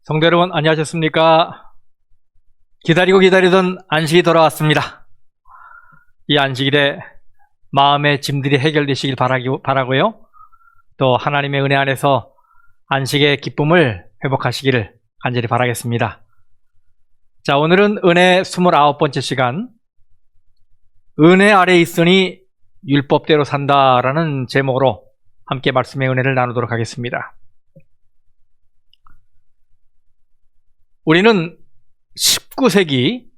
성도 여러분, 안녕하셨습니까? 기다리고 기다리던 안식이 돌아왔습니다. 이 안식일에 마음의 짐들이 해결되시길 바라고요. 또 하나님의 은혜 안에서 안식의 기쁨을 회복하시기를 간절히 바라겠습니다. 자, 오늘은 은혜 29번째 시간, 은혜 아래 있으니 율법대로 산다라는 제목으로 함께 말씀의 은혜를 나누도록 하겠습니다. 우리는 19세기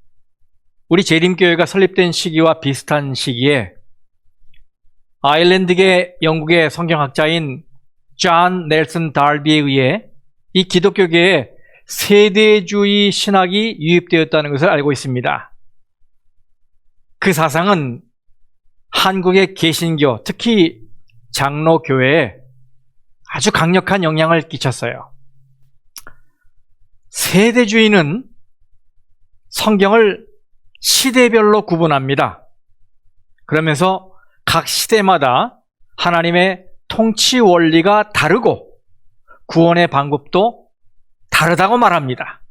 우리 재림교회가 설립된 시기와 비슷한 시기에 아일랜드계 영국의 성경학자인 존 넬슨 달비에 의해 이 기독교계에 세대주의 신학이 유입되었다는 것을 알고 있습니다. 그 사상은 한국의 개신교, 특히 장로교회에 아주 강력한 영향을 끼쳤어요. 세대주의는 성경을 시대별로 구분합니다. 그러면서 각 시대마다 하나님의 통치 원리가 다르고 구원의 방법도 다르다고 말합니다.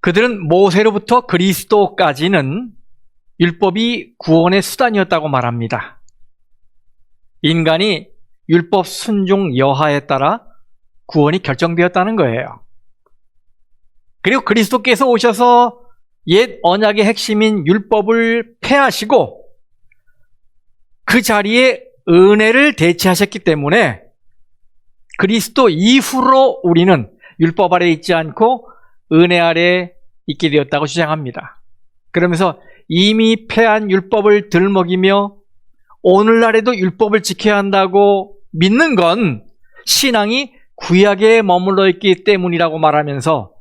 그들은 모세로부터 그리스도까지는 율법이 구원의 수단이었다고 말합니다. 인간이 율법 순종 여하에 따라 구원이 결정되었다는 거예요. 그리고 그리스도께서 오셔서 옛 언약의 핵심인 율법을 폐하시고 그 자리에 은혜를 대체하셨기 때문에 그리스도 이후로 우리는 율법 아래 있지 않고 은혜 아래 있게 되었다고 주장합니다. 그러면서 이미 폐한 율법을 들먹이며 오늘날에도 율법을 지켜야 한다고 믿는 건 신앙이 구약에 머물러 있기 때문이라고 말하면서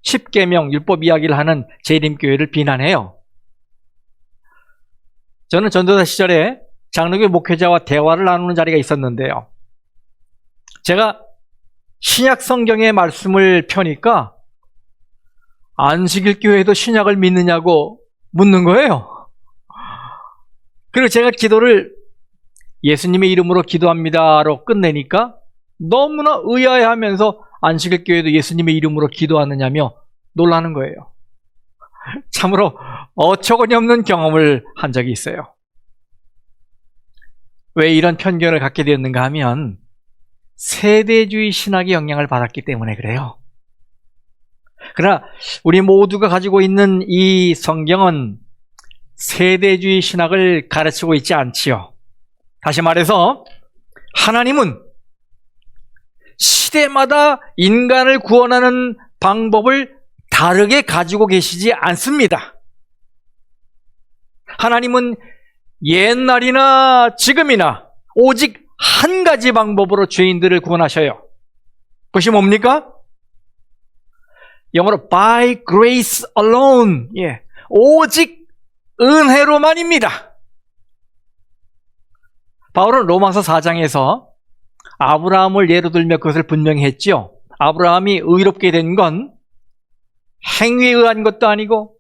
십계명 율법 이야기를 하는 재림교회를 비난해요. 저는 전도사 시절에 장로교 목회자와 대화를 나누는 자리가 있었는데요. 제가 신약 성경의 말씀을 펴니까 안식일 교회도 신약을 믿느냐고 묻는 거예요. 그리고 제가 기도를 예수님의 이름으로 기도합니다로 끝내니까 너무나 의아해하면서 안식일 교회도 예수님의 이름으로 기도하느냐며 놀라는 거예요. 참으로 어처구니 없는 경험을 한 적이 있어요. 왜 이런 편견을 갖게 되었는가 하면 세대주의 신학의 영향을 받았기 때문에 그래요. 그러나 우리 모두가 가지고 있는 이 성경은 세대주의 신학을 가르치고 있지 않지요. 다시 말해서 하나님은 시대마다 인간을 구원하는 방법을 다르게 가지고 계시지 않습니다. 하나님은 옛날이나 지금이나 오직 한 가지 방법으로 죄인들을 구원하셔요. 그것이 뭡니까? 영어로 by grace alone. 오직 은혜로만입니다. 바울은 로마서 4장에서 아브라함을 예로 들며 그것을 분명히 했죠. 아브라함이 의롭게 된 건 행위에 의한 것도 아니고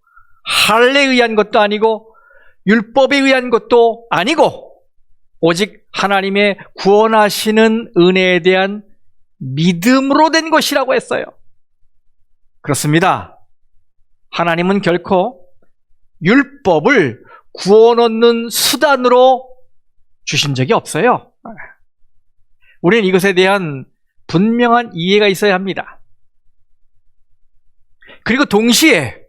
할례에 의한 것도 아니고 율법에 의한 것도 아니고 오직 하나님의 구원하시는 은혜에 대한 믿음으로 된 것이라고 했어요. 그렇습니다. 하나님은 결코 율법을 구원 얻는 수단으로 주신 적이 없어요. 우리는 이것에 대한 분명한 이해가 있어야 합니다. 그리고 동시에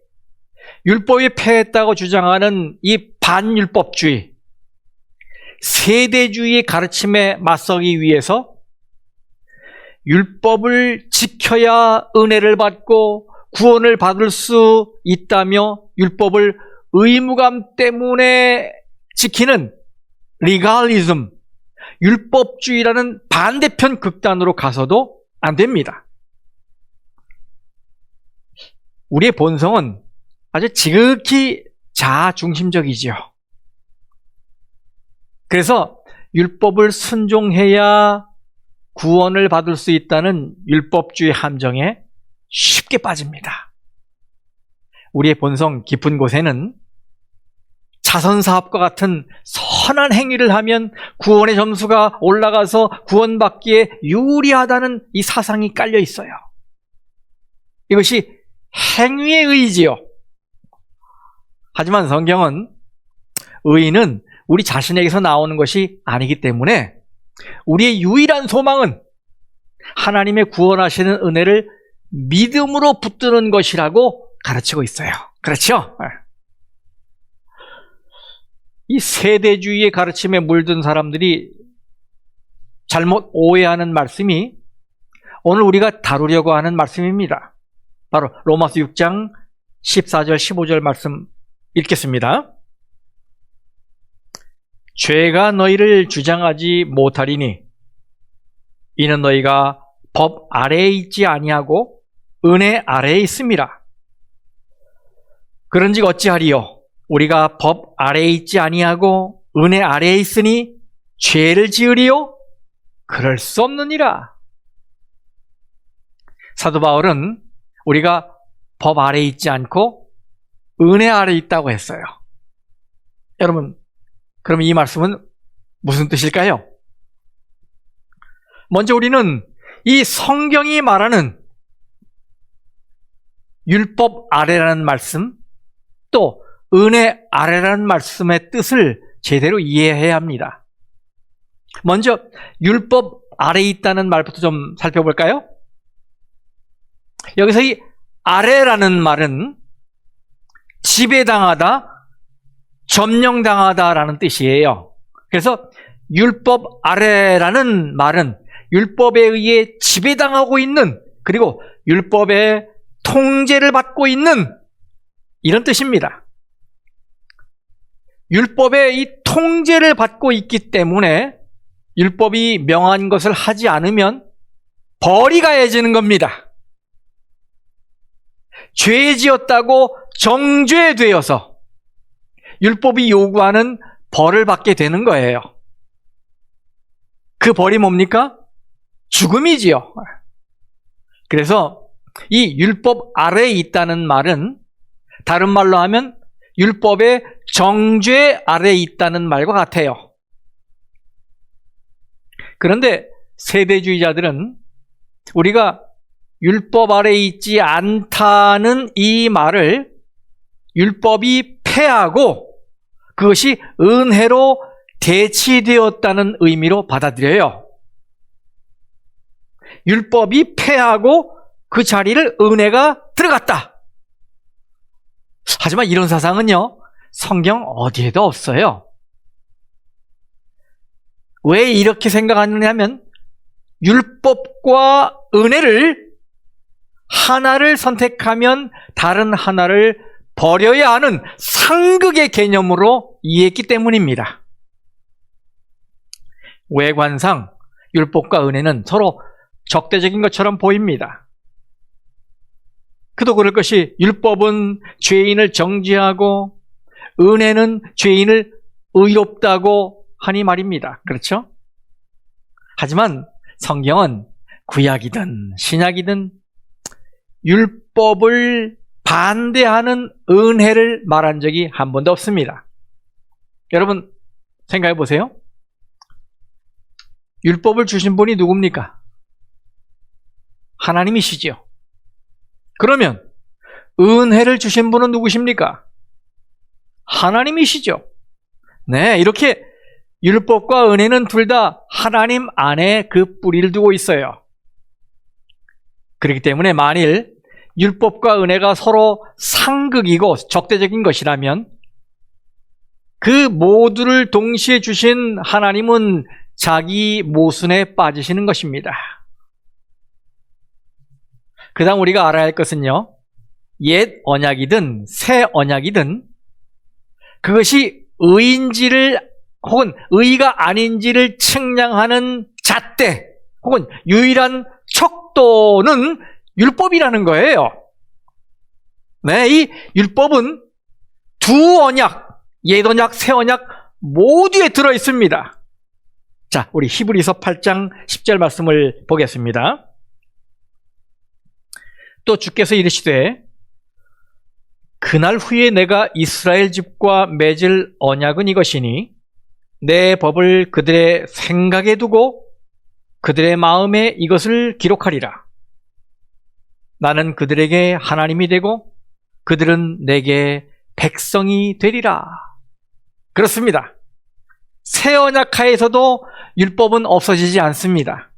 율법이 폐했다고 주장하는 이 반율법주의, 세대주의의 가르침에 맞서기 위해서 율법을 지켜야 은혜를 받고 구원을 받을 수 있다며 율법을 의무감 때문에 지키는 리갈리즘, 율법주의라는 반대편 극단으로 가서도 안 됩니다. 우리의 본성은 아주 지극히 자아중심적이지요. 그래서 율법을 순종해야 구원을 받을 수 있다는 율법주의 함정에 쉽게 빠집니다. 우리의 본성 깊은 곳에는 자선사업과 같은 선한 행위를 하면 구원의 점수가 올라가서 구원받기에 유리하다는 이 사상이 깔려 있어요. 이것이 행위의 의지요. 하지만 성경은 의는 우리 자신에게서 나오는 것이 아니기 때문에 우리의 유일한 소망은 하나님의 구원하시는 은혜를 믿음으로 붙드는 것이라고 가르치고 있어요. 그렇죠? 이 세대주의의 가르침에 물든 사람들이 잘못 오해하는 말씀이 오늘 우리가 다루려고 하는 말씀입니다. 바로 로마서 6장 14절 15절 말씀 읽겠습니다. 죄가 너희를 주장하지 못하리니 이는 너희가 법 아래에 있지 아니하고 은혜 아래에 있음이라. 그런즉 어찌하리요? 우리가 법 아래에 있지 아니하고 은혜 아래에 있으니 죄를 지으리요? 그럴 수 없느니라. 사도 바울은 우리가 법 아래에 있지 않고 은혜 아래에 있다고 했어요. 여러분, 그럼 이 말씀은 무슨 뜻일까요? 먼저 우리는 이 성경이 말하는 율법 아래라는 말씀, 또 은혜 아래라는 말씀의 뜻을 제대로 이해해야 합니다. 먼저 율법 아래에 있다는 말부터 좀 살펴볼까요? 여기서 이 아래라는 말은 지배당하다, 점령당하다라는 뜻이에요. 그래서 율법 아래라는 말은 율법에 의해 지배당하고 있는, 그리고 율법의 통제를 받고 있는 이런 뜻입니다. 율법의 이 통제를 받고 있기 때문에 율법이 명한 것을 하지 않으면 벌이 가해지는 겁니다. 죄 지었다고 정죄되어서 율법이 요구하는 벌을 받게 되는 거예요. 그 벌이 뭡니까? 죽음이지요. 그래서 이 율법 아래에 있다는 말은 다른 말로 하면 율법의 정죄 아래에 있다는 말과 같아요. 그런데 세대주의자들은 우리가 율법 아래에 있지 않다는 이 말을 율법이 패하고 그것이 은혜로 대치되었다는 의미로 받아들여요. 율법이 패하고 그 자리를 은혜가 들어갔다. 하지만 이런 사상은요, 성경 어디에도 없어요. 왜 이렇게 생각하느냐면 율법과 은혜를 하나를 선택하면 다른 하나를 버려야 하는 상극의 개념으로 이해했기 때문입니다. 외관상 율법과 은혜는 서로 적대적인 것처럼 보입니다. 그도 그럴 것이 율법은 죄인을 정죄하고 은혜는 죄인을 의롭다고 하니 말입니다. 그렇죠? 하지만 성경은 구약이든 신약이든 율법을 반대하는 은혜를 말한 적이 한 번도 없습니다. 여러분 생각해 보세요. 율법을 주신 분이 누굽니까? 하나님이시죠. 그러면 은혜를 주신 분은 누구십니까? 하나님이시죠. 네, 이렇게 율법과 은혜는 둘 다 하나님 안에 그 뿌리를 두고 있어요. 그렇기 때문에 만일 율법과 은혜가 서로 상극이고 적대적인 것이라면 그 모두를 동시에 주신 하나님은 자기 모순에 빠지시는 것입니다. 그 다음 우리가 알아야 할 것은요, 옛 언약이든 새 언약이든 그것이 의인지를 혹은 의가 아닌지를 측량하는 잣대 혹은 유일한 척도는 율법이라는 거예요. 네, 이 율법은 두 언약, 옛 언약, 새 언약 모두에 들어 있습니다. 자, 우리 히브리서 8장 10절 말씀을 보겠습니다. 또 주께서 이르시되 그날 후에 내가 이스라엘 집과 맺을 언약은 이것이니 내 법을 그들의 생각에 두고 그들의 마음에 이것을 기록하리라. 나는 그들에게 하나님이 되고 그들은 내게 백성이 되리라. 그렇습니다. 새 언약하에서도 율법은 없어지지 않습니다.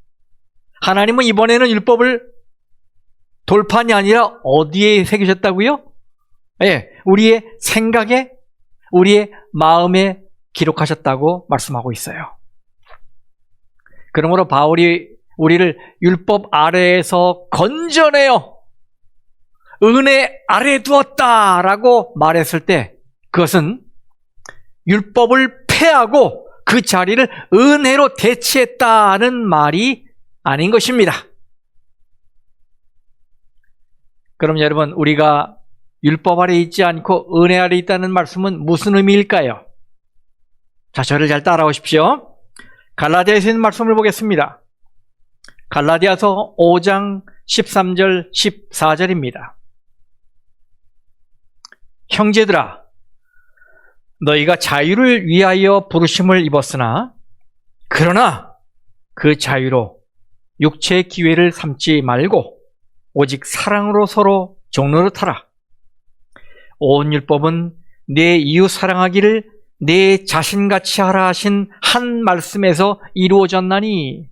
하나님은 이번에는 율법을 돌판이 아니라 어디에 새기셨다고요? 예, 우리의 생각에, 우리의 마음에 기록하셨다고 말씀하고 있어요. 그러므로 바울이 우리를 율법 아래에서 건져내어 은혜 아래에 두었다라고 말했을 때 그것은 율법을 폐하고 그 자리를 은혜로 대체했다는 말이 아닌 것입니다. 그럼 여러분, 우리가 율법 아래 있지 않고 은혜 아래 있다는 말씀은 무슨 의미일까요? 자, 저를 잘 따라오십시오. 갈라디아에서 있는 말씀을 보겠습니다. 갈라디아서 5장 13절 14절입니다. 형제들아, 너희가 자유를 위하여 부르심을 입었으나 그러나 그 자유로 육체의 기회를 삼지 말고 오직 사랑으로 서로 종노릇하라. 온 율법은 내 이웃 사랑하기를 내 자신같이 하라 하신 한 말씀에서 이루어졌나니.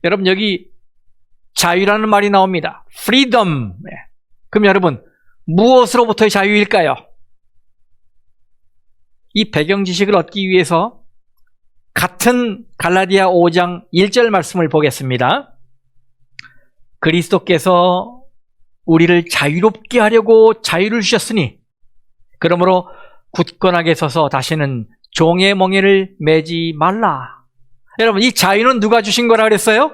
여러분, 여기 자유라는 말이 나옵니다. freedom. 그럼 여러분, 무엇으로부터의 자유일까요? 이 배경 지식을 얻기 위해서 같은 갈라디아 5장 1절 말씀을 보겠습니다. 그리스도께서 우리를 자유롭게 하려고 자유를 주셨으니 그러므로 굳건하게 서서 다시는 종의 멍에를 매지 말라. 여러분, 이 자유는 누가 주신 거라 그랬어요?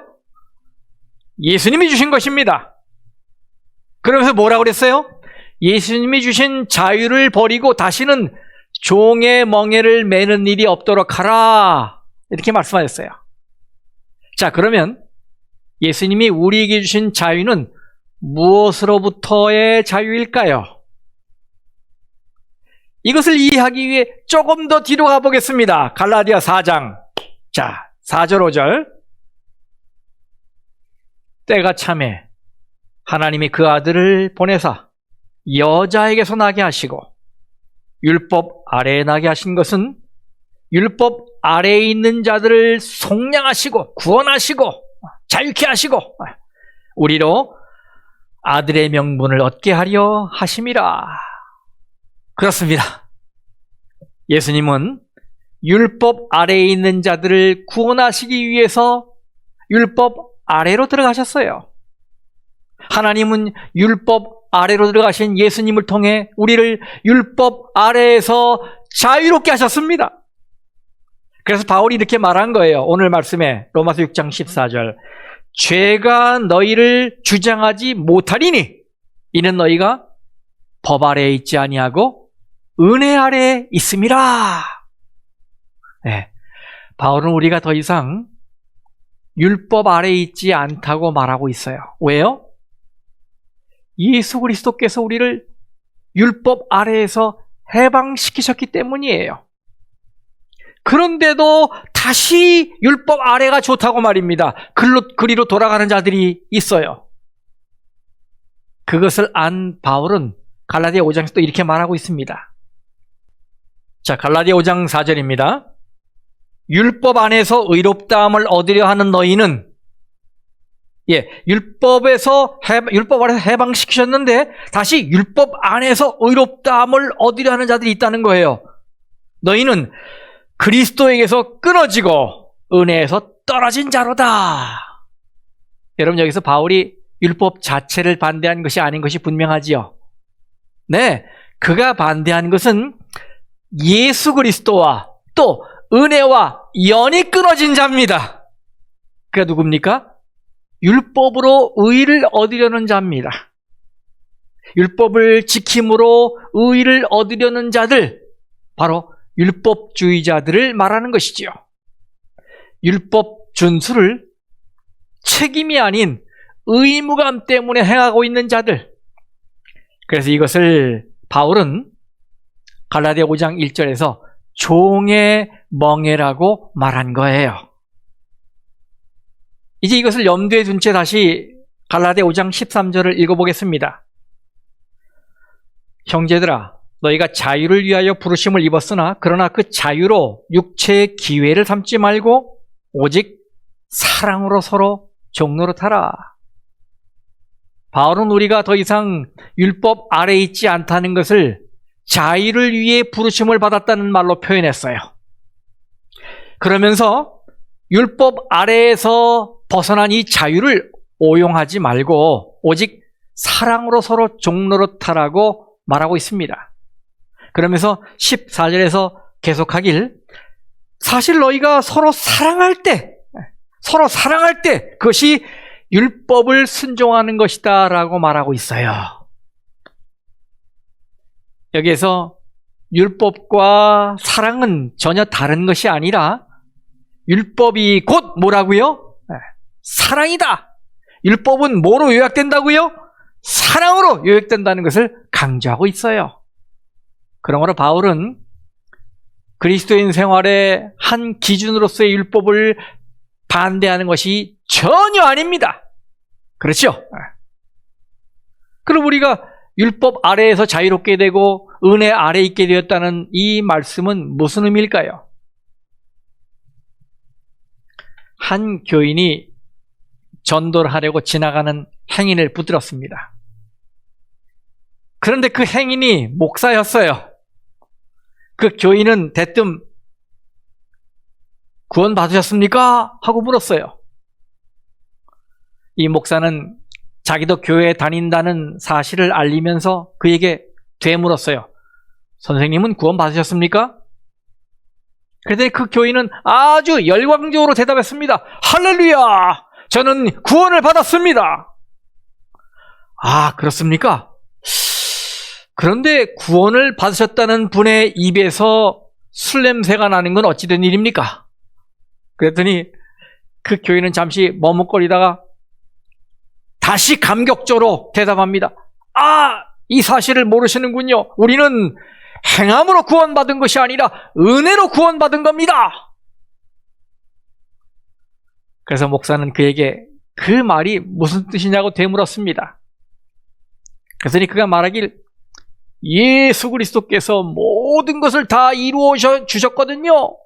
예수님이 주신 것입니다. 그러면서 뭐라고 그랬어요? 예수님이 주신 자유를 버리고 다시는 종의 멍에를 매는 일이 없도록 하라. 이렇게 말씀하셨어요. 자, 그러면 예수님이 우리에게 주신 자유는 무엇으로부터의 자유일까요? 이것을 이해하기 위해 조금 더 뒤로 가보겠습니다. 갈라디아 4장. 자, 4절 5절. 때가 참에 하나님이 그 아들을 보내사 여자에게서 나게 하시고 율법 아래에 나게 하신 것은 율법 아래에 있는 자들을 속량하시고 구원하시고 자유케 하시고 우리로 아들의 명분을 얻게 하려 하심이라. 그렇습니다. 예수님은 율법 아래에 있는 자들을 구원하시기 위해서 율법 아래로 들어가셨어요. 하나님은 율법 아래로 들어가신 예수님을 통해 우리를 율법 아래에서 자유롭게 하셨습니다. 그래서 바울이 이렇게 말한 거예요. 오늘 말씀에 로마서 6장 14절. 죄가 너희를 주장하지 못하리니 이는 너희가 법 아래에 있지 아니하고 은혜 아래에 있음이라. 네, 바울은 우리가 더 이상 율법 아래에 있지 않다고 말하고 있어요. 왜요? 예수 그리스도께서 우리를 율법 아래에서 해방시키셨기 때문이에요. 그런데도 다시 율법 아래가 좋다고 말입니다. 그리로 돌아가는 자들이 있어요. 그것을 안 바울은 갈라디아 5장에서 또 이렇게 말하고 있습니다. 자, 갈라디아 5장 4절입니다. 율법 안에서 의롭다함을 얻으려 하는 너희는 율법 아래서 해방시키셨는데 다시 율법 안에서 의롭다함을 얻으려 하는 자들이 있다는 거예요. 너희는 그리스도에게서 끊어지고 은혜에서 떨어진 자로다. 여러분, 여기서 바울이 율법 자체를 반대한 것이 아닌 것이 분명하지요. 네, 그가 반대한 것은 예수 그리스도와 또 은혜와 연이 끊어진 자입니다. 그가 누굽니까? 율법으로 의를 얻으려는 자입니다. 율법을 지킴으로 의를 얻으려는 자들, 바로 율법주의자들을 말하는 것이지요. 율법 준수를 책임이 아닌 의무감 때문에 행하고 있는 자들. 그래서 이것을 바울은 갈라디아 5장 1절에서 종의 멍에라고 말한 거예요. 이제 이것을 염두에 둔 채 다시 갈라디아 5장 13절을 읽어보겠습니다. 형제들아, 너희가 자유를 위하여 부르심을 입었으나 그러나 그 자유로 육체의 기회를 삼지 말고 오직 사랑으로 서로 종노릇하라. 바울은 우리가 더 이상 율법 아래에 있지 않다는 것을 자유를 위해 부르심을 받았다는 말로 표현했어요. 그러면서 율법 아래에서 벗어난 이 자유를 오용하지 말고 오직 사랑으로 서로 종노릇하라고 말하고 있습니다. 그러면서 14절에서 계속하길, 사실 너희가 서로 사랑할 때 그것이 율법을 순종하는 것이다 라고 말하고 있어요. 여기에서 율법과 사랑은 전혀 다른 것이 아니라 율법이 곧 뭐라고요? 사랑이다. 율법은 뭐로 요약된다고요? 사랑으로 요약된다는 것을 강조하고 있어요. 그러므로 바울은 그리스도인 생활의 한 기준으로서의 율법을 반대하는 것이 전혀 아닙니다. 그렇죠? 그럼 우리가 율법 아래에서 자유롭게 되고 은혜 아래에 있게 되었다는 이 말씀은 무슨 의미일까요? 한 교인이 전도를 하려고 지나가는 행인을 붙들었습니다. 그런데 그 행인이 목사였어요. 그 교인은 대뜸 구원 받으셨습니까? 하고 물었어요. 이 목사는 자기도 교회에 다닌다는 사실을 알리면서 그에게 되물었어요. 선생님은 구원 받으셨습니까? 그랬더니 그 교인은 아주 열광적으로 대답했습니다. 할렐루야! 저는 구원을 받았습니다. 아, 그렇습니까? 그런데 구원을 받으셨다는 분의 입에서 술 냄새가 나는 건 어찌된 일입니까? 그랬더니 그 교인은 잠시 머뭇거리다가 다시 감격적으로 대답합니다. 아, 이 사실을 모르시는군요. 우리는 행함으로 구원받은 것이 아니라 은혜로 구원받은 겁니다. 그래서 목사는 그에게 그 말이 무슨 뜻이냐고 되물었습니다. 그랬더니 그가 말하길, 예수 그리스도께서 모든 것을 다 이루어 주셨거든요.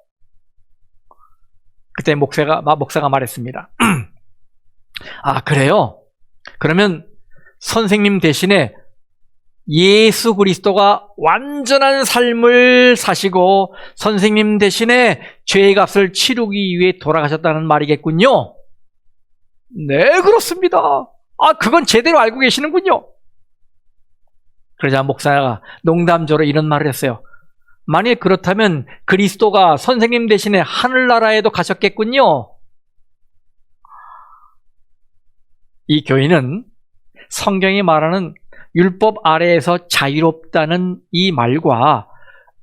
그때 목사가 말했습니다. 아, 그래요? 그러면 선생님 대신에 예수 그리스도가 완전한 삶을 사시고 선생님 대신에 죄의 값을 치르기 위해 돌아가셨다는 말이겠군요. 네, 그렇습니다. 아, 그건 제대로 알고 계시는군요. 그러자 목사가 농담조로 이런 말을 했어요. 만일 그렇다면 그리스도가 선생님 대신에 하늘나라에도 가셨겠군요. 이 교인은 성경이 말하는 율법 아래에서 자유롭다는 이 말과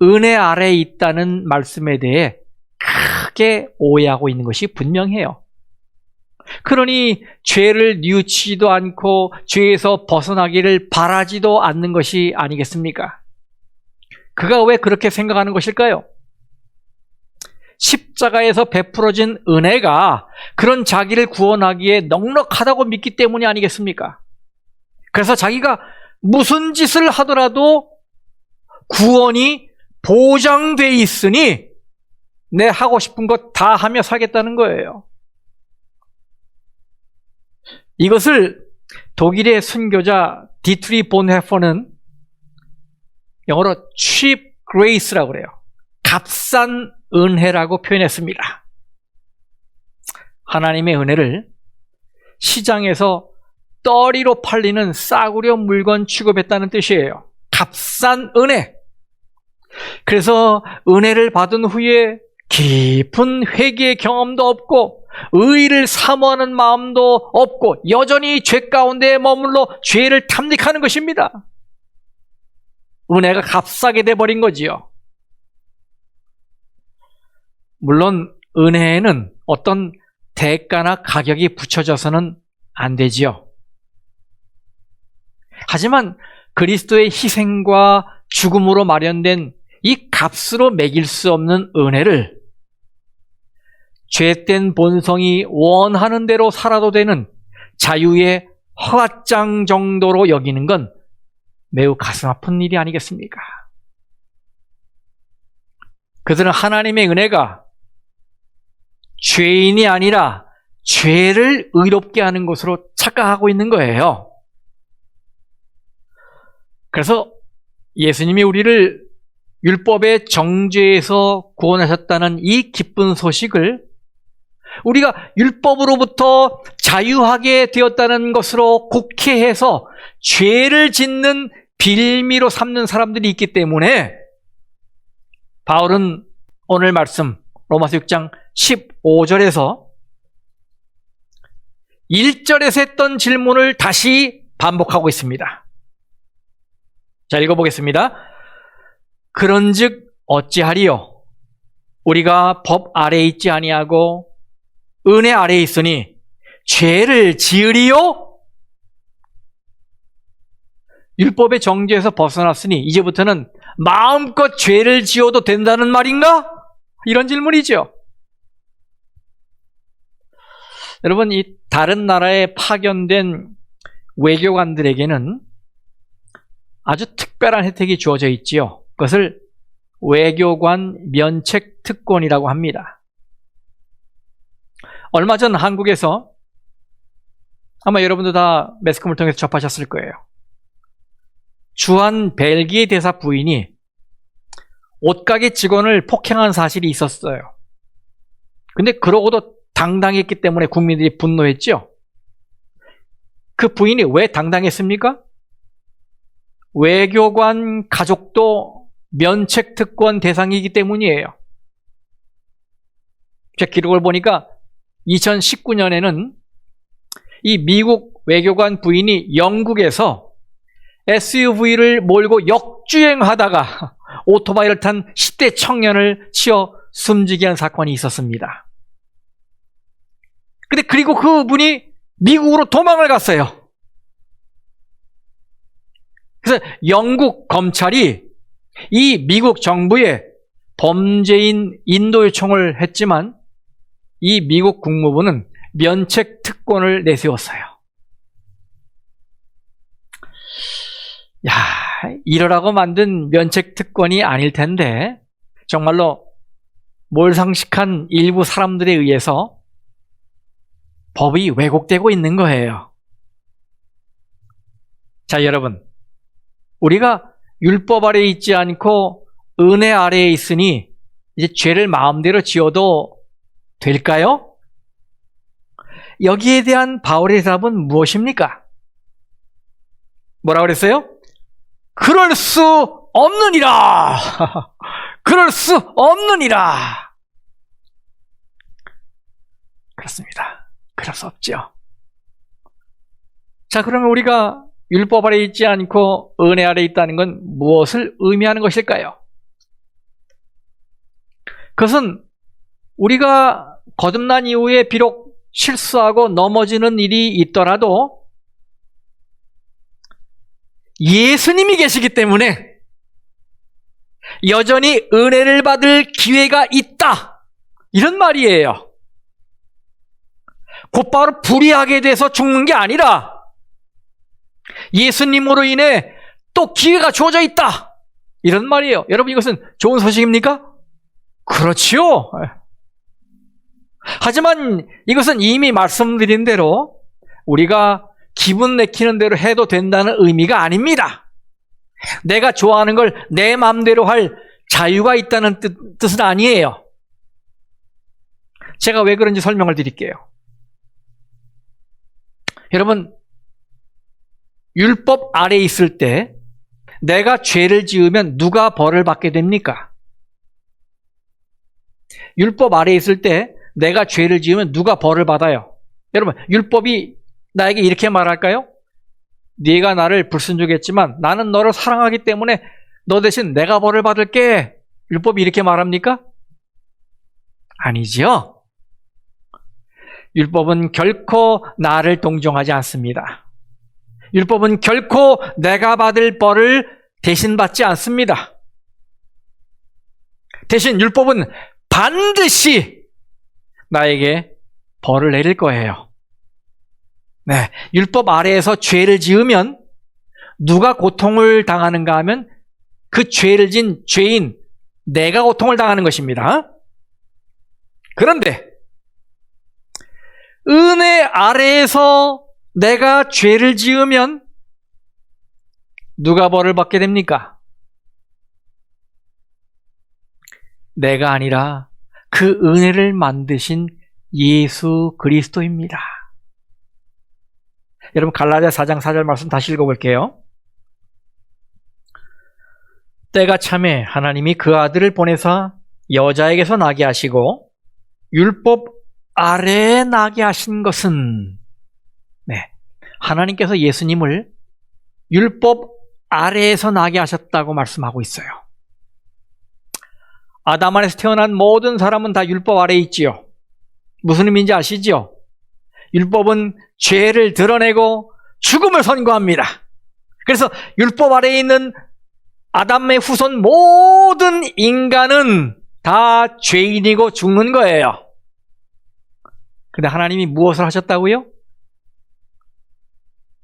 은혜 아래에 있다는 말씀에 대해 크게 오해하고 있는 것이 분명해요. 그러니 죄를 뉘우치지도 않고 죄에서 벗어나기를 바라지도 않는 것이 아니겠습니까? 그가 왜 그렇게 생각하는 것일까요? 십자가에서 베풀어진 은혜가 그런 자기를 구원하기에 넉넉하다고 믿기 때문이 아니겠습니까? 그래서 자기가 무슨 짓을 하더라도 구원이 보장돼 있으니 내 하고 싶은 것 다 하며 살겠다는 거예요. 이것을 독일의 순교자 디트리 본헤퍼는 영어로 cheap grace라고 그래요. 값싼 은혜라고 표현했습니다. 하나님의 은혜를 시장에서 떨이로 팔리는 싸구려 물건 취급했다는 뜻이에요. 값싼 은혜. 그래서 은혜를 받은 후에 깊은 회개의 경험도 없고 의의를 사모하는 마음도 없고 여전히 죄 가운데 머물러 죄를 탐닉하는 것입니다. 은혜가 값싸게 돼버린 거지요. 물론 은혜에는 어떤 대가나 가격이 붙여져서는 안 되지요. 하지만 그리스도의 희생과 죽음으로 마련된 이 값으로 매길 수 없는 은혜를 죄된 본성이 원하는 대로 살아도 되는 자유의 허아장 정도로 여기는 건 매우 가슴 아픈 일이 아니겠습니까? 그들은 하나님의 은혜가 죄인이 아니라 죄를 의롭게 하는 것으로 착각하고 있는 거예요. 그래서 예수님이 우리를 율법의 정죄에서 구원하셨다는 이 기쁜 소식을 우리가 율법으로부터 자유하게 되었다는 것으로 곡해해서 죄를 짓는 빌미로 삼는 사람들이 있기 때문에 바울은 오늘 말씀 로마서 6장 15절에서 1절에서 했던 질문을 다시 반복하고 있습니다. 자, 읽어보겠습니다. 그런즉 어찌하리요? 우리가 법 아래에 있지 아니하고 은혜 아래에 있으니 죄를 지으리요? 율법의 정죄에서 벗어났으니 이제부터는 마음껏 죄를 지어도 된다는 말인가? 이런 질문이죠. 여러분, 이 다른 나라에 파견된 외교관들에게는 아주 특별한 혜택이 주어져 있지요. 그것을 외교관 면책 특권이라고 합니다. 얼마 전 한국에서 아마 여러분도 다 매스컴을 통해서 접하셨을 거예요. 주한 벨기에 대사 부인이 옷가게 직원을 폭행한 사실이 있었어요. 근데 그러고도 당당했기 때문에 국민들이 분노했죠. 그 부인이 왜 당당했습니까? 외교관 가족도 면책특권 대상이기 때문이에요. 제 기록을 보니까 2019년에는 이 미국 외교관 부인이 영국에서 SUV를 몰고 역주행하다가 오토바이를 탄 10대 청년을 치어 숨지게 한 사건이 있었습니다. 근데 그리고 그분이 미국으로 도망을 갔어요. 그래서 영국 검찰이 이 미국 정부에 범죄인 인도 요청을 했지만 이 미국 국무부는 면책 특권을 내세웠어요. 야, 이러라고 만든 면책 특권이 아닐 텐데 정말로 몰상식한 일부 사람들에 의해서 법이 왜곡되고 있는 거예요. 자, 여러분, 우리가 율법 아래에 있지 않고 은혜 아래에 있으니 이제 죄를 마음대로 지어도 될까요? 여기에 대한 바울의 대답은 무엇입니까? 뭐라고 그랬어요? 그럴 수 없느니라. 그럴 수 없느니라. 그렇습니다. 그럴 수 없죠. 자, 그러면 우리가 율법 아래에 있지 않고 은혜 아래에 있다는 건 무엇을 의미하는 것일까요? 그것은 우리가 거듭난 이후에 비록 실수하고 넘어지는 일이 있더라도 예수님이 계시기 때문에 여전히 은혜를 받을 기회가 있다. 이런 말이에요. 곧바로 불의하게 돼서 죽는 게 아니라 예수님으로 인해 또 기회가 주어져 있다. 이런 말이에요. 여러분, 이것은 좋은 소식입니까? 그렇지요. 하지만 이것은 이미 말씀드린 대로 우리가 기분 내키는 대로 해도 된다는 의미가 아닙니다. 내가 좋아하는 걸 내 마음대로 할 자유가 있다는 뜻은 아니에요. 제가 왜 그런지 설명을 드릴게요. 여러분, 율법 아래에 있을 때 내가 죄를 지으면 누가 벌을 받게 됩니까? 율법 아래에 있을 때 내가 죄를 지으면 누가 벌을 받아요? 여러분, 율법이 나에게 이렇게 말할까요? 네가 나를 불순종했지만 나는 너를 사랑하기 때문에 너 대신 내가 벌을 받을게. 율법이 이렇게 말합니까? 아니지요. 율법은 결코 나를 동정하지 않습니다. 율법은 결코 내가 받을 벌을 대신 받지 않습니다. 대신 율법은 반드시 나에게 벌을 내릴 거예요. 네, 율법 아래에서 죄를 지으면 누가 고통을 당하는가 하면 그 죄를 진 죄인, 내가 고통을 당하는 것입니다. 그런데 은혜 아래에서 내가 죄를 지으면 누가 벌을 받게 됩니까? 내가 아니라 그 은혜를 만드신 예수 그리스도입니다. 여러분 갈라디아 4장 4절 말씀 다시 읽어볼게요. 때가 차매 하나님이 그 아들을 보내사 여자에게서 나게 하시고 율법 아래에 나게 하신 것은, 네, 하나님께서 예수님을 율법 아래에서 나게 하셨다고 말씀하고 있어요. 아담 안에서 태어난 모든 사람은 다 율법 아래에 있지요. 무슨 의미인지 아시죠? 율법은 죄를 드러내고 죽음을 선고합니다. 그래서 율법 아래에 있는 아담의 후손 모든 인간은 다 죄인이고 죽는 거예요. 근데 하나님이 무엇을 하셨다고요?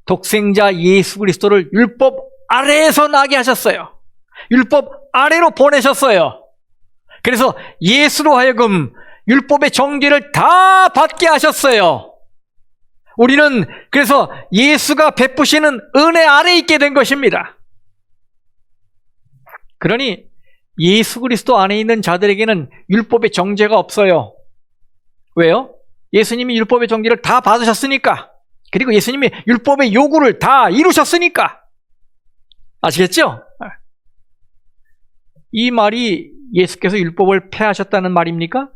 독생자 예수 그리스도를 율법 아래에서 나게 하셨어요. 율법 아래로 보내셨어요. 그래서 예수로 하여금 율법의 정죄를 다 받게 하셨어요. 우리는 그래서 예수가 베푸시는 은혜 아래에 있게 된 것입니다. 그러니 예수 그리스도 안에 있는 자들에게는 율법의 정죄가 없어요. 왜요? 예수님이 율법의 정죄를 다 받으셨으니까. 그리고 예수님이 율법의 요구를 다 이루셨으니까. 아시겠죠? 이 말이 예수께서 율법을 폐하셨다는 말입니까?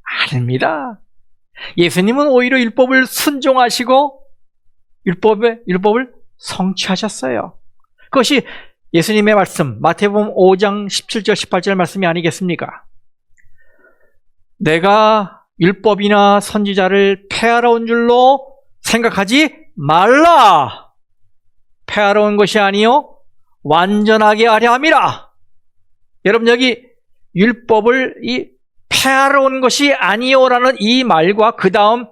아닙니다. 예수님은 오히려 율법을 순종하시고 율법을 성취하셨어요. 그것이 예수님의 말씀, 마태복음 5장 17절 18절 말씀이 아니겠습니까? 내가 율법이나 선지자를 폐하러 온 줄로 생각하지 말라. 폐하러 온 것이 아니요 완전하게 하려 함이라. 여러분 여기 율법을 폐하러 온 것이 아니요라는 이 말과 그 다음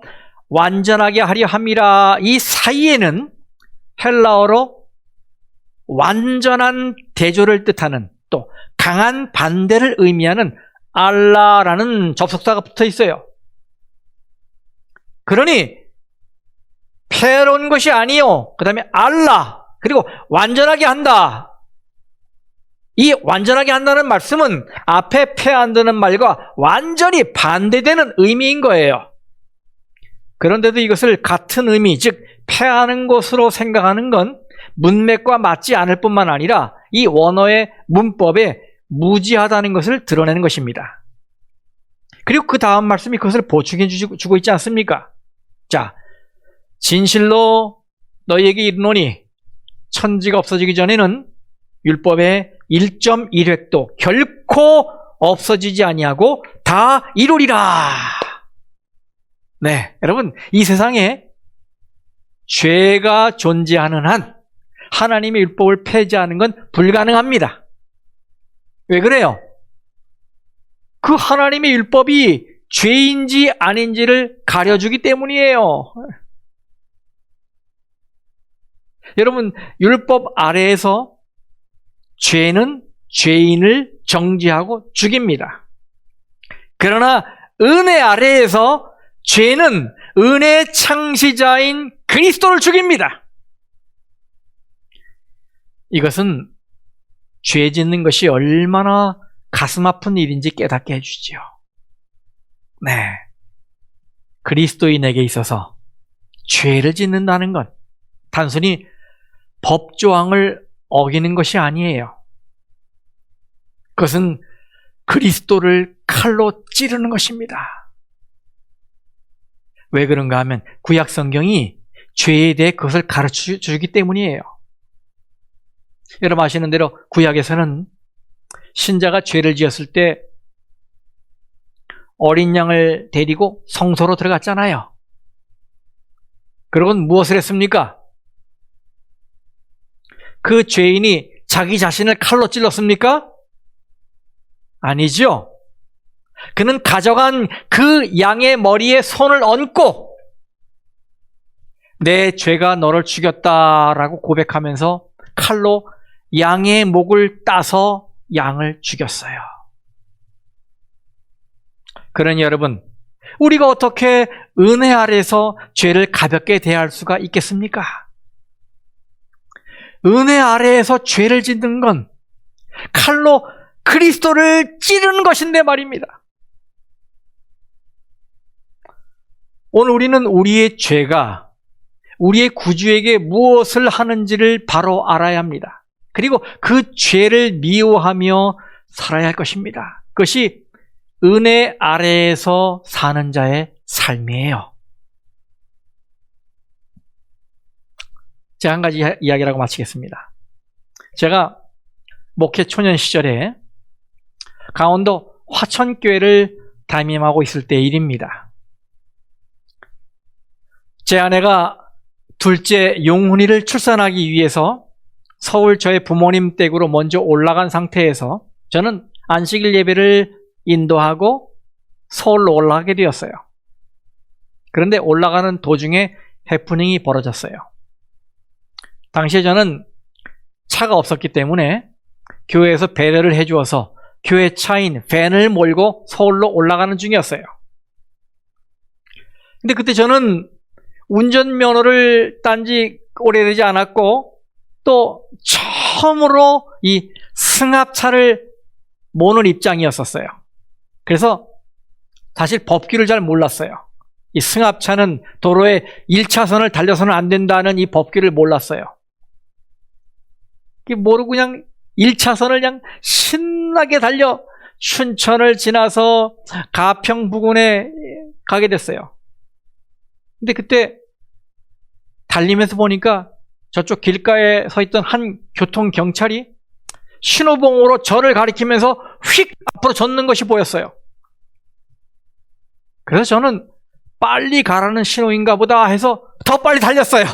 완전하게 하려 함이라, 이 사이에는 헬라어로 완전한 대조를 뜻하는, 또 강한 반대를 의미하는 알라라는 접속사가 붙어 있어요. 그러니 폐하러 온 것이 아니요, 그 다음에 알라, 그리고 완전하게 한다. 이 완전하게 한다는 말씀은 앞에 폐한다는 말과 완전히 반대되는 의미인 거예요. 그런데도 이것을 같은 의미, 즉 폐하는 것으로 생각하는 건 문맥과 맞지 않을 뿐만 아니라 이 원어의 문법에 무지하다는 것을 드러내는 것입니다. 그리고 그 다음 말씀이 그것을 보충해 주고 있지 않습니까? 자, 진실로 너희에게 이르노니 천지가 없어지기 전에는 율법의 1.1획도 결코 없어지지 아니하고 다 이루리라. 네, 여러분 이 세상에 죄가 존재하는 한 하나님의 율법을 폐지하는 건 불가능합니다. 왜 그래요? 그 하나님의 율법이 죄인지 아닌지를 가려주기 때문이에요. 여러분 율법 아래에서 죄는 죄인을 정죄하고 죽입니다. 그러나 은혜 아래에서 죄는 은혜의 창시자인 그리스도를 죽입니다. 이것은 죄 짓는 것이 얼마나 가슴 아픈 일인지 깨닫게 해주지요. 네, 그리스도인에게 있어서 죄를 짓는다는 건 단순히 법조항을 어기는 것이 아니에요. 그것은 그리스도를 칼로 찌르는 것입니다. 왜 그런가 하면 구약 성경이 죄에 대해 그것을 가르쳐 주기 때문이에요. 여러분 아시는 대로 구약에서는 신자가 죄를 지었을 때 어린 양을 데리고 성소로 들어갔잖아요. 그러곤 무엇을 했습니까? 그 죄인이 자기 자신을 칼로 찔렀습니까? 아니죠. 그는 가져간 그 양의 머리에 손을 얹고 내 죄가 너를 죽였다라고 고백하면서 칼로 양의 목을 따서 양을 죽였어요. 그러니 여러분, 우리가 어떻게 은혜 아래에서 죄를 가볍게 대할 수가 있겠습니까? 은혜 아래에서 죄를 짓는 건 칼로 그리스도를 찌르는 것인데 말입니다. 오늘 우리는 우리의 죄가 우리의 구주에게 무엇을 하는지를 바로 알아야 합니다. 그리고 그 죄를 미워하며 살아야 할 것입니다. 그것이 은혜 아래에서 사는 자의 삶이에요. 제가 한 가지 이야기라고 마치겠습니다. 제가 목회 초년 시절에 강원도 화천교회를 담임하고 있을 때 일입니다. 제 아내가 둘째 용훈이를 출산하기 위해서 서울 저의 부모님 댁으로 먼저 올라간 상태에서 저는 안식일 예배를 인도하고 서울로 올라가게 되었어요. 그런데 올라가는 도중에 해프닝이 벌어졌어요. 당시에 저는 차가 없었기 때문에 교회에서 배려를 해주어서 교회 차인 밴을 몰고 서울로 올라가는 중이었어요. 근데 그때 저는 운전면허를 딴 지 오래되지 않았고 또 처음으로 이 승합차를 모는 입장이었었어요. 그래서 사실 법규를 잘 몰랐어요. 이 승합차는 도로에 1차선을 달려서는 안 된다는 이 법규를 몰랐어요. 모르고 그냥 1차선을 그냥 신나게 달려 춘천을 지나서 가평 부근에 가게 됐어요. 근데 그때 달리면서 보니까 저쪽 길가에 서 있던 한 교통경찰이 신호봉으로 저를 가리키면서 휙 앞으로 젓는 것이 보였어요. 그래서 저는 빨리 가라는 신호인가 보다 해서 더 빨리 달렸어요.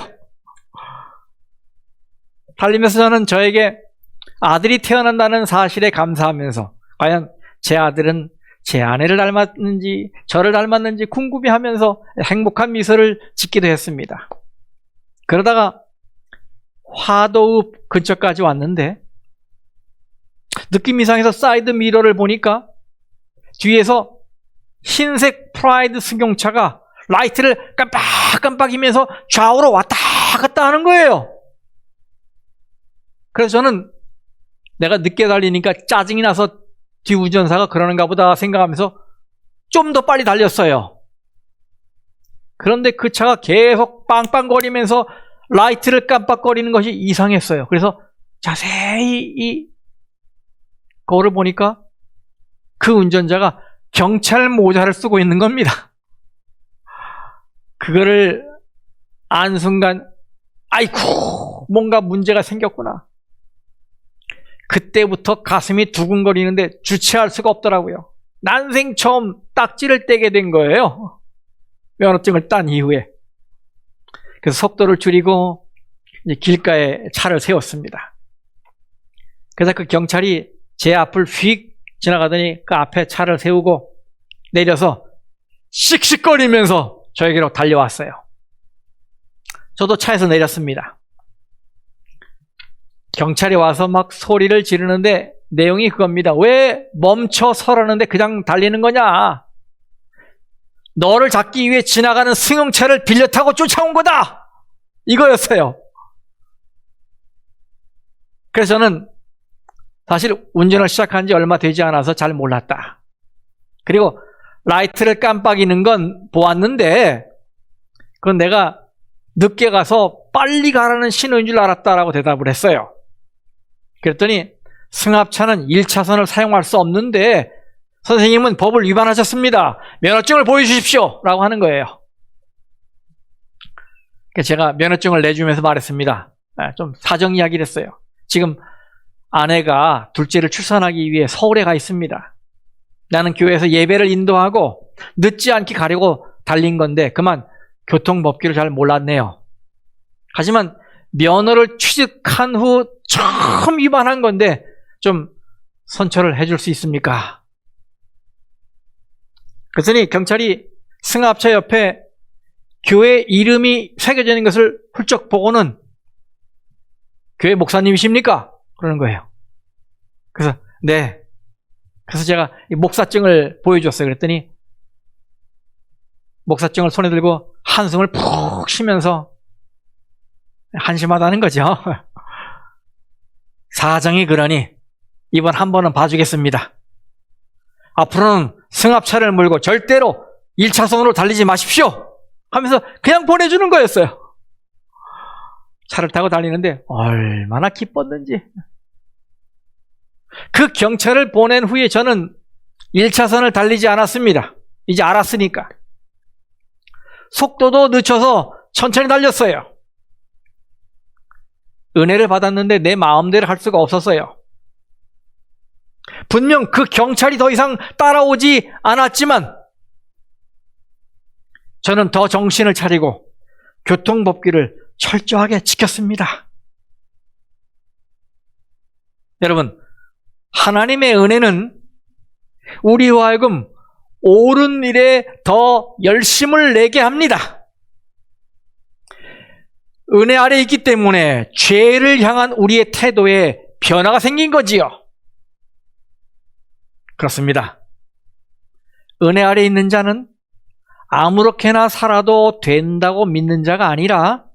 달리면서 저는 저에게 아들이 태어난다는 사실에 감사하면서 과연 제 아들은 제 아내를 닮았는지 저를 닮았는지 궁금해하면서 행복한 미소를 짓기도 했습니다. 그러다가 화도읍 근처까지 왔는데 느낌 이상해서 사이드 미러를 보니까 뒤에서 흰색 프라이드 승용차가 라이트를 깜빡깜빡이면서 좌우로 왔다 갔다 하는 거예요. 그래서 저는 내가 늦게 달리니까 짜증이 나서 뒤운전사가 그러는가 보다 생각하면서 좀 더 빨리 달렸어요. 그런데 그 차가 계속 빵빵거리면서 라이트를 깜빡거리는 것이 이상했어요. 그래서 자세히 거울을 보니까 그 운전자가 경찰 모자를 쓰고 있는 겁니다. 그거를 안 순간 아이쿠 뭔가 문제가 생겼구나. 그때부터 가슴이 두근거리는데 주체할 수가 없더라고요. 난생 처음 딱지를 떼게 된 거예요. 면허증을 딴 이후에. 그래서 속도를 줄이고 이제 길가에 차를 세웠습니다. 그래서 그 경찰이 제 앞을 휙 지나가더니 그 앞에 차를 세우고 내려서 씩씩거리면서 저에게로 달려왔어요. 저도 차에서 내렸습니다. 경찰이 와서 막 소리를 지르는데 내용이 그겁니다. 왜 멈춰 서라는데 그냥 달리는 거냐? 너를 잡기 위해 지나가는 승용차를 빌려 타고 쫓아온 거다! 이거였어요. 그래서 저는 사실 운전을 시작한 지 얼마 되지 않아서 잘 몰랐다. 그리고 라이트를 깜빡이는 건 보았는데 그건 내가 늦게 가서 빨리 가라는 신호인 줄 알았다라고 대답을 했어요. 그랬더니 승합차는 1차선을 사용할 수 없는데 선생님은 법을 위반하셨습니다. 면허증을 보여주십시오. 라고 하는 거예요. 그래서 제가 면허증을 내주면서 말했습니다. 좀 사정 이야기를 했어요. 지금 아내가 둘째를 출산하기 위해 서울에 가 있습니다. 나는 교회에서 예배를 인도하고 늦지 않게 가려고 달린 건데 그만 교통법규를 잘 몰랐네요. 하지만 면허를 취득한 후 처음 위반한 건데 좀 선처를 해줄 수 있습니까? 그랬더니 경찰이 승합차 옆에 교회 이름이 새겨져 있는 것을 훌쩍 보고는 교회 목사님이십니까? 그러는 거예요. 그래서 네. 그래서 제가 이 목사증을 보여줬어요. 그랬더니 목사증을 손에 들고 한숨을 푹 쉬면서 한심하다는 거죠. 사정이 그러니 이번 한 번은 봐주겠습니다. 앞으로는 승합차를 몰고 절대로 1차선으로 달리지 마십시오 하면서 그냥 보내주는 거였어요. 차를 타고 달리는데 얼마나 기뻤는지. 그 경찰을 보낸 후에 저는 1차선을 달리지 않았습니다. 이제 알았으니까. 속도도 늦춰서 천천히 달렸어요. 은혜를 받았는데 내 마음대로 할 수가 없었어요. 분명 그 경찰이 더 이상 따라오지 않았지만 저는 더 정신을 차리고 교통법규를 철저하게 지켰습니다. 여러분, 하나님의 은혜는 우리와 하여금 옳은 일에 더 열심을 내게 합니다. 은혜 아래 있기 때문에 죄를 향한 우리의 태도에 변화가 생긴 거지요. 그렇습니다. 은혜 아래 있는 자는 아무렇게나 살아도 된다고 믿는 자가 아니라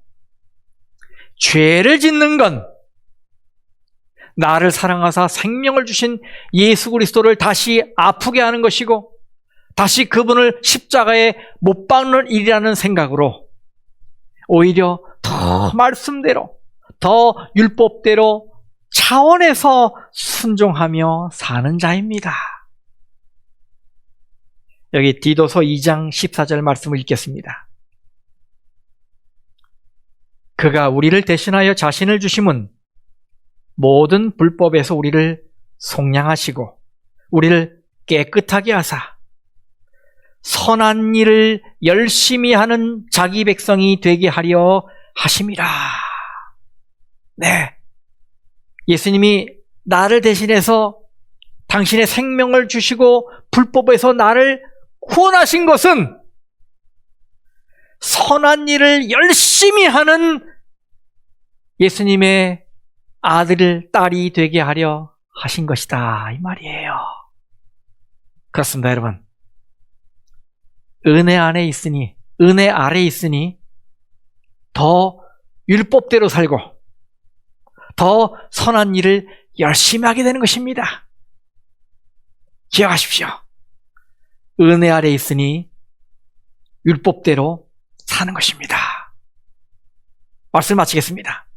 죄를 짓는 건 나를 사랑하사 생명을 주신 예수 그리스도를 다시 아프게 하는 것이고 다시 그분을 십자가에 못 박는 일이라는 생각으로 오히려 더 말씀대로, 더 율법대로 차원에서 순종하며 사는 자입니다. 여기 디도서 2장 14절 말씀을 읽겠습니다. 그가 우리를 대신하여 자신을 주심은 모든 불법에서 우리를 속량하시고 우리를 깨끗하게 하사 선한 일을 열심히 하는 자기 백성이 되게 하려 하심이라. 네, 예수님이 나를 대신해서 당신의 생명을 주시고 불법에서 나를 구원하신 것은 선한 일을 열심히 하는 예수님의 아들, 딸이 되게 하려 하신 것이다, 이 말이에요. 그렇습니다, 여러분. 은혜 안에 있으니, 은혜 아래 있으니 더 율법대로 살고 더 선한 일을 열심히 하게 되는 것입니다. 기억하십시오. 은혜 아래 있으니 율법대로 사는 것입니다. 말씀 마치겠습니다.